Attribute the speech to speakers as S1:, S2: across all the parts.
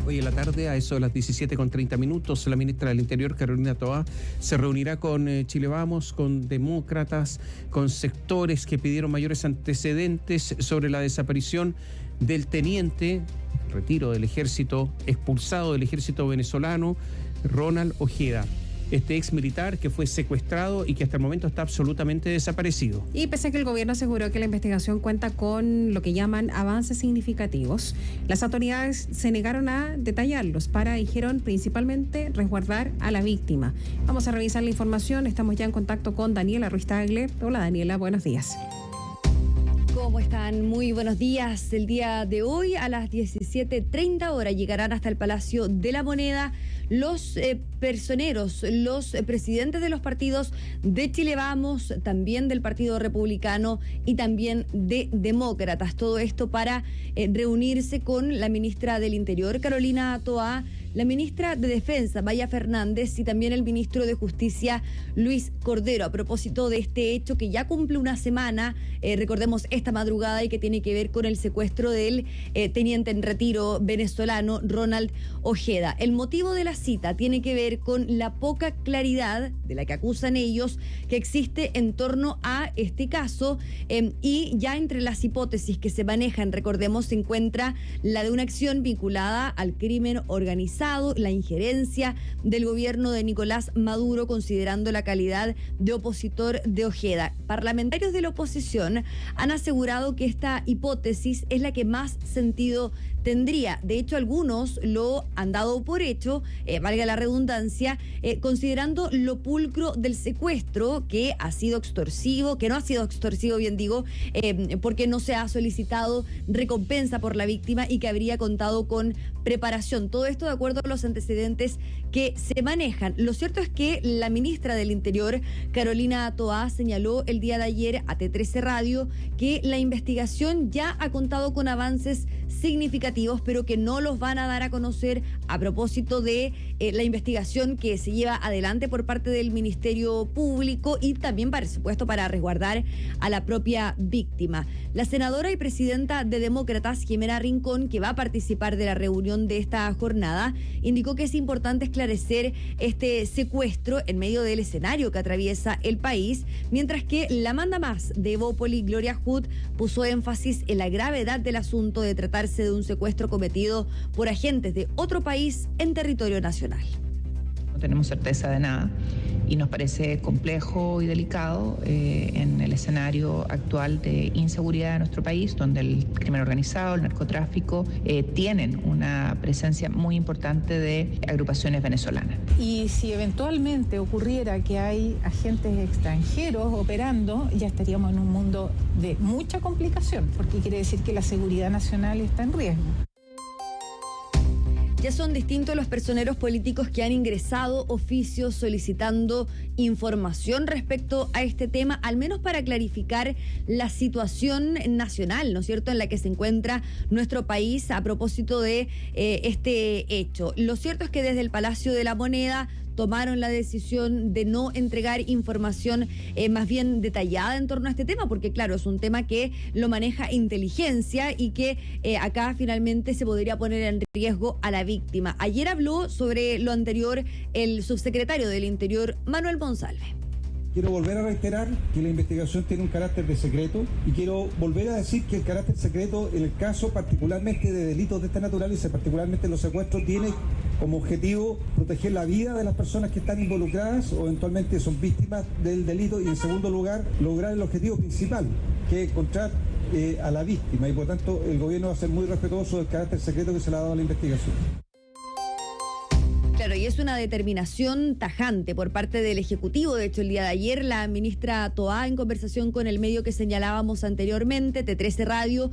S1: Hoy en la tarde, a eso de las 17:30, la ministra del Interior, Carolina Toá, se reunirá con Chile Vamos, con demócratas, con sectores que pidieron mayores antecedentes sobre la desaparición del teniente, retiro del ejército, expulsado del ejército venezolano, Ronald Ojeda. Este ex militar que fue secuestrado y que hasta el momento está absolutamente desaparecido.
S2: Y pese a que el gobierno aseguró que la investigación cuenta con lo que llaman avances significativos, las autoridades se negaron a detallarlos dijeron, principalmente resguardar a la víctima. Vamos a revisar la información. Estamos ya en contacto con Daniela Ruiz Tagle. Hola Daniela, buenos días.
S3: ¿Cómo están? Muy buenos días. El día de hoy a las 17:30 horas llegarán hasta el Palacio de la Moneda los personeros, los presidentes de los partidos de Chile Vamos, también del Partido Republicano y también de Demócratas. Todo esto para reunirse con la ministra del Interior, Carolina Toá, la ministra de Defensa, Maya Fernández, y también el ministro de Justicia, Luis Cordero, a propósito de este hecho que ya cumple una semana, recordemos esta madrugada, y que tiene que ver con el secuestro del teniente en retiro venezolano Ronald Ojeda. El motivo de la cita tiene que ver con la poca claridad de la que acusan ellos que existe en torno a este caso, y ya entre las hipótesis que se manejan, recordemos, se encuentra la de una acción vinculada al crimen organizado, la injerencia del gobierno de Nicolás Maduro, considerando la calidad de opositor de Ojeda. Parlamentarios de la oposición han asegurado que esta hipótesis es la que más sentido tendría. De hecho, algunos lo han dado por hecho, valga la redundancia, considerando lo pulcro del secuestro, que ha sido extorsivo, que no ha sido extorsivo, bien digo, porque no se ha solicitado recompensa por la víctima y que habría contado con preparación. Todo esto de acuerdo a los antecedentes que se manejan. Lo cierto es que la ministra del Interior, Carolina Toá, señaló el día de ayer a T13 Radio que la investigación ya ha contado con avances significativos, pero que no los van a dar a conocer a propósito de la investigación que se lleva adelante por parte del Ministerio Público, y también, por supuesto, para resguardar a la propia víctima. La senadora y presidenta de Demócratas, Jimena Rincón, que va a participar de la reunión de esta jornada, indicó que es importante esclarecer este secuestro en medio del escenario que atraviesa el país, mientras que la mandamás de Evópoli, Gloria Hood, puso énfasis en la gravedad del asunto de tratarse de un secuestro cometido por agentes de otro país en territorio nacional.
S4: No tenemos certeza de nada y nos parece complejo y delicado en el escenario actual de inseguridad de nuestro país, donde el crimen organizado, el narcotráfico tienen una presencia muy importante de agrupaciones venezolanas.
S5: Y si eventualmente ocurriera que hay agentes extranjeros operando, ya estaríamos en un mundo de mucha complicación, porque quiere decir que la seguridad nacional está en riesgo.
S3: Ya son distintos los personeros políticos que han ingresado oficios solicitando información respecto a este tema, al menos para clarificar la situación nacional, ¿no es cierto?, en la que se encuentra nuestro país a propósito de este hecho. Lo cierto es que desde el Palacio de la Moneda tomaron la decisión de no entregar información más bien detallada en torno a este tema, porque claro, es un tema que lo maneja inteligencia y que acá finalmente se podría poner en riesgo a la víctima. Ayer habló sobre lo anterior el subsecretario del Interior, Manuel Monsalve.
S6: Quiero volver a reiterar que la investigación tiene un carácter de secreto, y quiero volver a decir que el carácter secreto en el caso particularmente de delitos de esta naturaleza, particularmente los secuestros, tiene como objetivo proteger la vida de las personas que están involucradas o eventualmente son víctimas del delito, y en segundo lugar lograr el objetivo principal, que es encontrar a la víctima, y por tanto el gobierno va a ser muy respetuoso del carácter secreto que se le ha dado a la investigación.
S3: Claro, y es una determinación tajante por parte del Ejecutivo. De hecho, el día de ayer la ministra Toá, en conversación con el medio que señalábamos anteriormente, T13 Radio,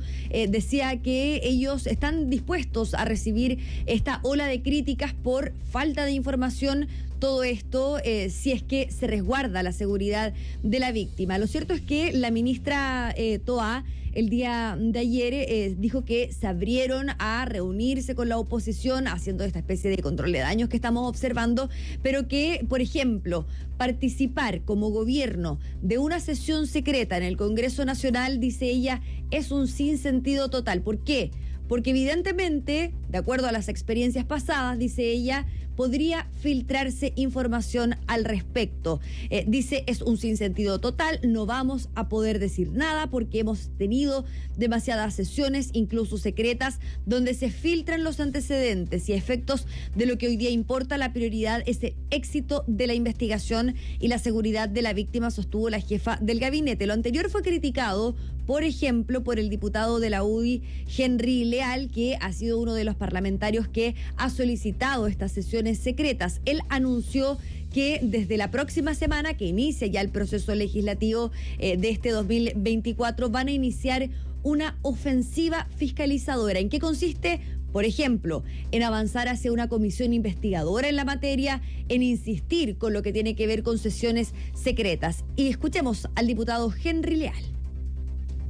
S3: decía que ellos están dispuestos a recibir esta ola de críticas por falta de información. Todo esto si es que se resguarda la seguridad de la víctima. Lo cierto es que la ministra Toá el día de ayer dijo que se abrieron a reunirse con la oposición haciendo esta especie de control de daños que estamos observando, pero que, por ejemplo, participar como gobierno de una sesión secreta en el Congreso Nacional, dice ella, es un sinsentido total. ¿Por qué? porque evidentemente, de acuerdo a las experiencias pasadas, dice ella, podría filtrarse información al respecto. Dice, es un sinsentido total, no vamos a poder decir nada porque hemos tenido demasiadas sesiones, incluso secretas, donde se filtran los antecedentes y efectos de lo que hoy día importa. La prioridad es el éxito de la investigación y la seguridad de la víctima, sostuvo la jefa del gabinete. Lo anterior fue criticado, por ejemplo, por el diputado de la UDI, Henry Leal, que ha sido uno de los parlamentarios que ha solicitado estas sesiones secretas. Él anunció que desde la próxima semana, que inicia ya el proceso legislativo de este 2024, van a iniciar una ofensiva fiscalizadora. ¿En qué consiste? Por ejemplo, en avanzar hacia una comisión investigadora en la materia, en insistir con lo que tiene que ver con sesiones secretas. Y escuchemos al diputado Henry Leal.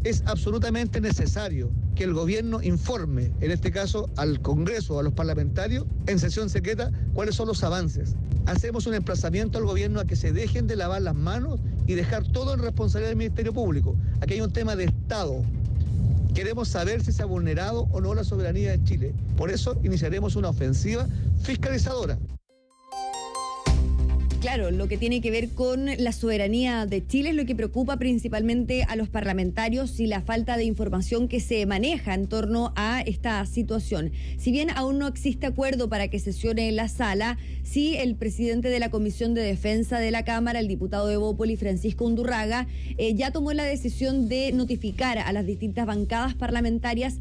S7: Es absolutamente necesario que el gobierno informe, en este caso al Congreso, a los parlamentarios, en sesión secreta, cuáles son los avances. Hacemos un emplazamiento al gobierno a que se dejen de lavar las manos y dejar todo en responsabilidad del Ministerio Público. Aquí hay un tema de Estado. Queremos saber si se ha vulnerado o no la soberanía de Chile. Por eso iniciaremos una ofensiva fiscalizadora.
S3: Claro, lo que tiene que ver con la soberanía de Chile es lo que preocupa principalmente a los parlamentarios y la falta de información que se maneja en torno a esta situación. Si bien aún no existe acuerdo para que sesione en la sala, sí el presidente de la Comisión de Defensa de la Cámara, el diputado de Evópoli, Francisco Undurraga, ya tomó la decisión de notificar a las distintas bancadas parlamentarias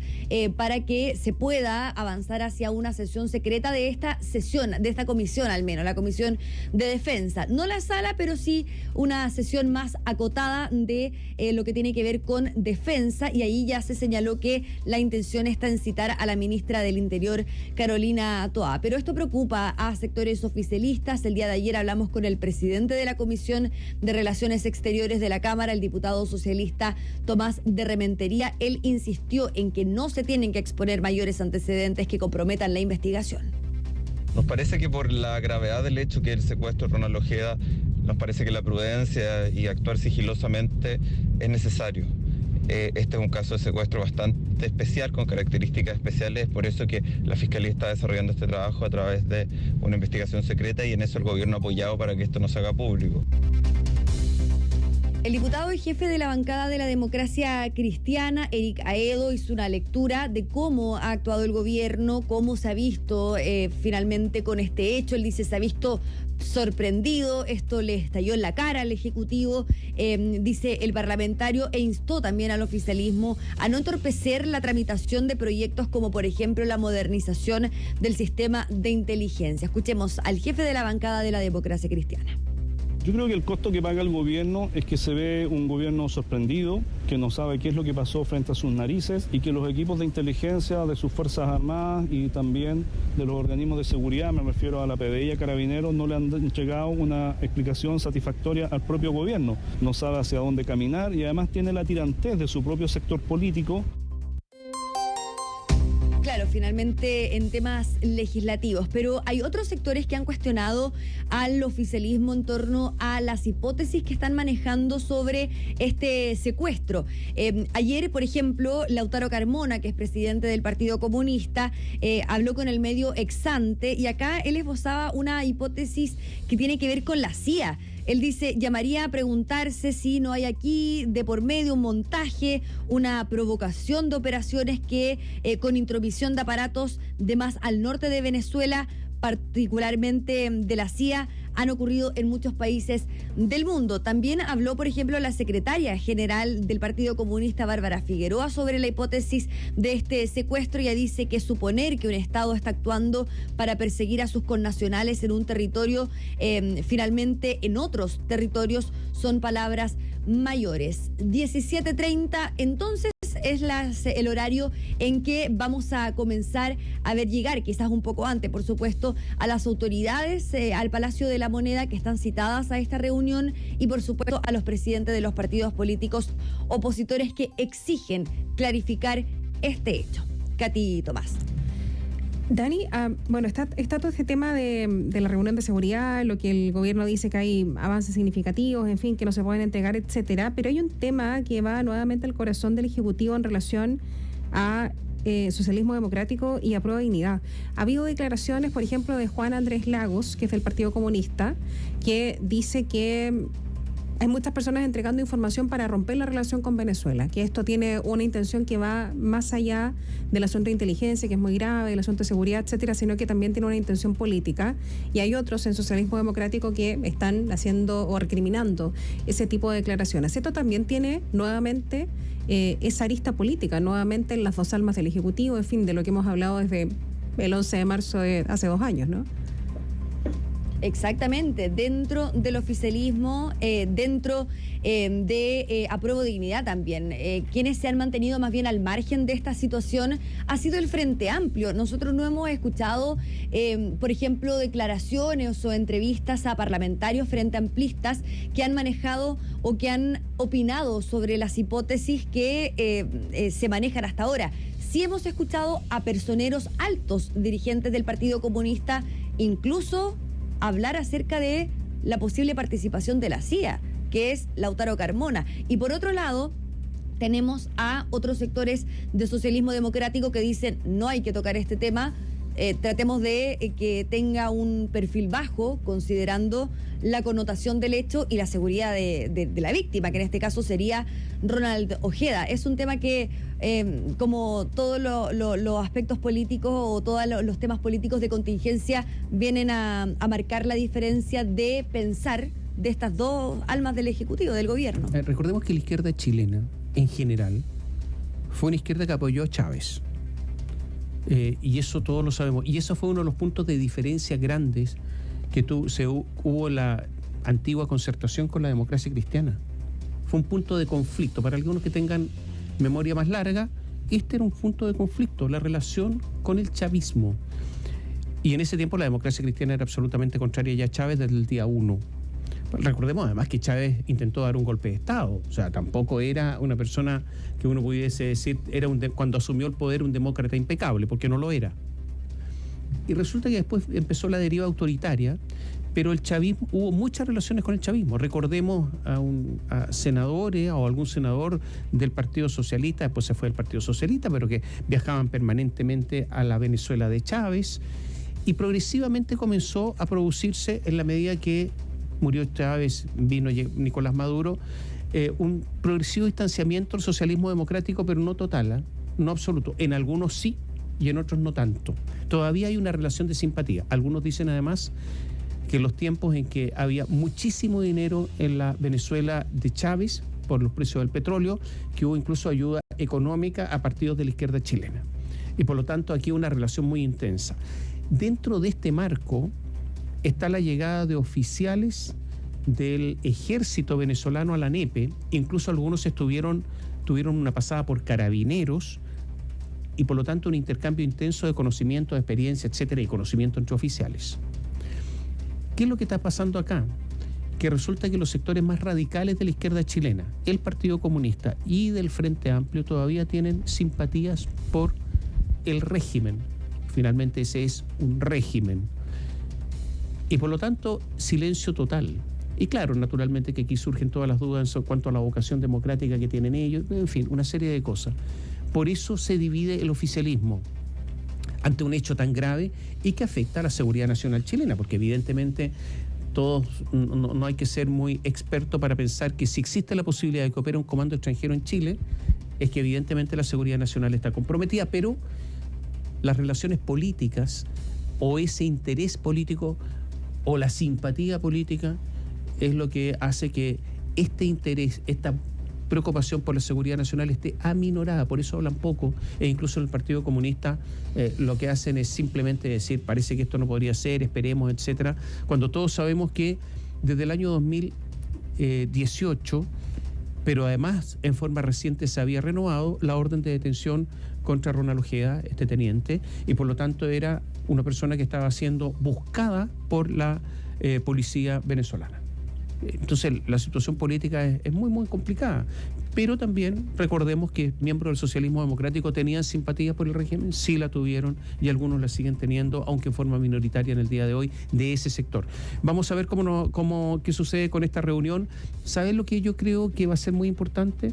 S3: para que se pueda avanzar hacia una sesión secreta de esta sesión, de esta comisión al menos, la Comisión de Defensa. No la sala, pero sí una sesión más acotada de lo que tiene que ver con defensa, y ahí ya se señaló que la intención está en citar a la ministra del Interior, Carolina Toá. Pero esto preocupa a sectores oficialistas. El día de ayer hablamos con el presidente de la Comisión de Relaciones Exteriores de la Cámara, el diputado socialista Tomás de Rementería. Él insistió en que no se tienen que exponer mayores antecedentes que comprometan la investigación.
S8: Nos parece que por la gravedad del hecho que es el secuestro de Ronald Ojeda, nos parece que la prudencia y actuar sigilosamente es necesario. Este es un caso de secuestro bastante especial, con características especiales, por eso que la Fiscalía está desarrollando este trabajo a través de una investigación secreta, y en eso el gobierno ha apoyado para que esto no se haga público.
S3: El diputado y jefe de la bancada de la Democracia Cristiana, Eric Aedo, hizo una lectura de cómo ha actuado el gobierno, cómo se ha visto finalmente con este hecho. Él dice, se ha visto sorprendido, esto le estalló en la cara al Ejecutivo, dice el parlamentario, e instó también al oficialismo a no entorpecer la tramitación de proyectos como por ejemplo la modernización del sistema de inteligencia. Escuchemos al jefe de la bancada de la Democracia Cristiana.
S9: Yo creo que el costo que paga el gobierno es que se ve un gobierno sorprendido, que no sabe qué es lo que pasó frente a sus narices, y que los equipos de inteligencia de sus Fuerzas Armadas y también de los organismos de seguridad, me refiero a la PDI y a Carabineros, no le han entregado una explicación satisfactoria al propio gobierno. No sabe hacia dónde caminar y además tiene la tirantez de su propio sector político.
S3: Claro, finalmente en temas legislativos, pero hay otros sectores que han cuestionado al oficialismo en torno a las hipótesis que están manejando sobre este secuestro. Ayer, por ejemplo, Lautaro Carmona, que es presidente del Partido Comunista, habló con el medio Exante, y acá él esbozaba una hipótesis que tiene que ver con la CIA. Él dice, llamaría a preguntarse si no hay aquí de por medio un montaje, una provocación de operaciones que con intromisión de aparatos de más al norte de Venezuela, particularmente de la CIA, han ocurrido en muchos países del mundo. También habló, por ejemplo, la secretaria general del Partido Comunista, Bárbara Figueroa, sobre la hipótesis de este secuestro. Ella dice que suponer que un Estado está actuando para perseguir a sus connacionales en un territorio, finalmente en otros territorios, son palabras mayores. 17:30, entonces, es el horario en que vamos a comenzar a ver llegar, quizás un poco antes, por supuesto, a las autoridades, al Palacio de la Moneda, que están citadas a esta reunión, y por supuesto a los presidentes de los partidos políticos opositores que exigen clarificar este hecho. Katy Tomás.
S2: Dani, bueno, está todo este tema de la reunión de seguridad, lo que el gobierno dice que hay avances significativos, en fin, que no se pueden entregar, etcétera, pero hay un tema que va nuevamente al corazón del Ejecutivo en relación a Socialismo Democrático y Aprueba Dignidad. Ha habido declaraciones, por ejemplo, de Juan Andrés Lagos, que es del Partido Comunista, que dice que hay muchas personas entregando información para romper la relación con Venezuela, que esto tiene una intención que va más allá del asunto de inteligencia, que es muy grave, el asunto de seguridad, etcétera, sino que también tiene una intención política. Y hay otros en Socialismo Democrático que están haciendo o recriminando ese tipo de declaraciones. Esto también tiene nuevamente esa arista política, nuevamente en las dos almas del Ejecutivo, en fin, de lo que hemos hablado desde el 11 de marzo de hace 2 años, ¿no?
S3: Exactamente, dentro del oficialismo, dentro de Apruebo Dignidad también. Quienes se han mantenido más bien al margen de esta situación ha sido el Frente Amplio. Nosotros no hemos escuchado, por ejemplo, declaraciones o entrevistas a parlamentarios frente amplistas que han manejado o que han opinado sobre las hipótesis que se manejan hasta ahora. Sí hemos escuchado a personeros altos, dirigentes del Partido Comunista, incluso hablar acerca de la posible participación de la CIA, que es Lautaro Carmona. Y por otro lado, tenemos a otros sectores de socialismo democrático que dicen no hay que tocar este tema, tratemos de que tenga un perfil bajo, considerando la connotación del hecho y la seguridad de la víctima, que en este caso sería Ronald Ojeda. Es un tema que, como todos los aspectos políticos o todos los temas políticos de contingencia, vienen a marcar la diferencia de pensar de estas dos almas del Ejecutivo, del gobierno.
S1: Recordemos que la izquierda chilena, en general, fue una izquierda que apoyó a Chávez. Y eso todos lo sabemos. Y eso fue uno de los puntos de diferencia grandes que hubo la antigua concertación con la democracia cristiana. Fue un punto de conflicto. Para algunos que tengan memoria más larga, este era un punto de conflicto, la relación con el chavismo. Y en ese tiempo la democracia cristiana era absolutamente contraria ya a Chávez desde el día 1. Recordemos además que Chávez intentó dar un golpe de Estado, o sea, tampoco era una persona que uno pudiese decir, cuando asumió el poder un demócrata impecable, porque no lo era. Y resulta que después empezó la deriva autoritaria, pero el chavismo, hubo muchas relaciones con el chavismo. Recordemos a senadores o algún senador del Partido Socialista, después se fue del Partido Socialista, pero que viajaban permanentemente a la Venezuela de Chávez, y progresivamente comenzó a producirse, en la medida que murió Chávez, vino Nicolás Maduro, un progresivo distanciamiento del socialismo democrático, pero no total, no absoluto. En algunos sí y en otros no tanto. Todavía hay una relación de simpatía. Algunos dicen además que en los tiempos en que había muchísimo dinero en la Venezuela de Chávez por los precios del petróleo, que hubo incluso ayuda económica a partidos de la izquierda chilena. Y por lo tanto aquí una relación muy intensa. Dentro de este marco está la llegada de oficiales del ejército venezolano a la NEPE, incluso algunos tuvieron una pasada por carabineros, y por lo tanto un intercambio intenso de conocimiento, de experiencia, etcétera, y conocimiento entre oficiales. ¿Qué es lo que está pasando acá? Que resulta que los sectores más radicales de la izquierda chilena, el Partido Comunista y del Frente Amplio, todavía tienen simpatías por el régimen. Finalmente ese es un régimen. Y por lo tanto, silencio total. Y claro, naturalmente que aquí surgen todas las dudas en cuanto a la vocación democrática que tienen ellos, en fin, una serie de cosas. Por eso se divide el oficialismo ante un hecho tan grave y que afecta a la seguridad nacional chilena, porque evidentemente todos, no hay que ser muy experto para pensar que si existe la posibilidad de que opere un comando extranjero en Chile, es que evidentemente la seguridad nacional está comprometida, pero las relaciones políticas o ese interés político o la simpatía política es lo que hace que este interés, esta preocupación por la seguridad nacional esté aminorada. Por eso hablan poco, e incluso en el Partido Comunista lo que hacen es simplemente decir, parece que esto no podría ser, esperemos, etcétera, cuando todos sabemos que desde el año 2018, pero además en forma reciente se había renovado la orden de detención contra Ronald Ojeda, este teniente, y por lo tanto era una persona que estaba siendo buscada por la policía venezolana. Entonces la situación política es muy, muy complicada. Pero también recordemos que miembros del socialismo democrático tenían simpatía por el régimen, sí la tuvieron, y algunos la siguen teniendo, aunque en forma minoritaria en el día de hoy, de ese sector. Vamos a ver qué sucede con esta reunión. ¿Saben lo que yo creo que va a ser muy importante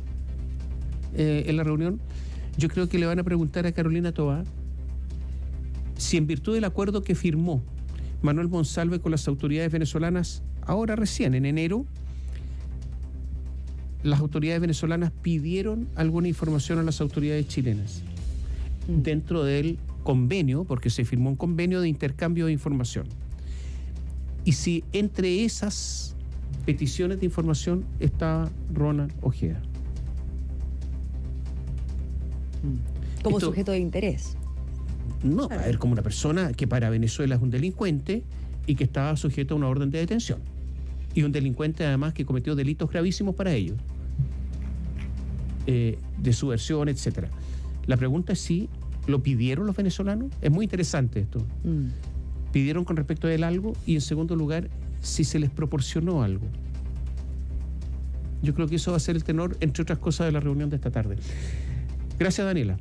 S1: en la reunión? yo creo que le van a preguntar a Carolina Toá si en virtud del acuerdo que firmó Manuel Monsalve con las autoridades venezolanas, ahora recién, en enero, las autoridades venezolanas pidieron alguna información a las autoridades chilenas dentro del convenio, porque se firmó un convenio de intercambio de información. Y si entre esas peticiones de información está Ronald Ojeda.
S3: Como sujeto de interés.
S1: No, a ver, como una persona que para Venezuela es un delincuente y que estaba sujeto a una orden de detención. Y un delincuente además que cometió delitos gravísimos para ellos. De subversión, etcétera. La pregunta es si lo pidieron los venezolanos. Es muy interesante esto. ¿Pidieron con respecto a él algo? Y en segundo lugar, si se les proporcionó algo. Yo creo que eso va a ser el tenor, entre otras cosas, de la reunión de esta tarde. Gracias, Daniela.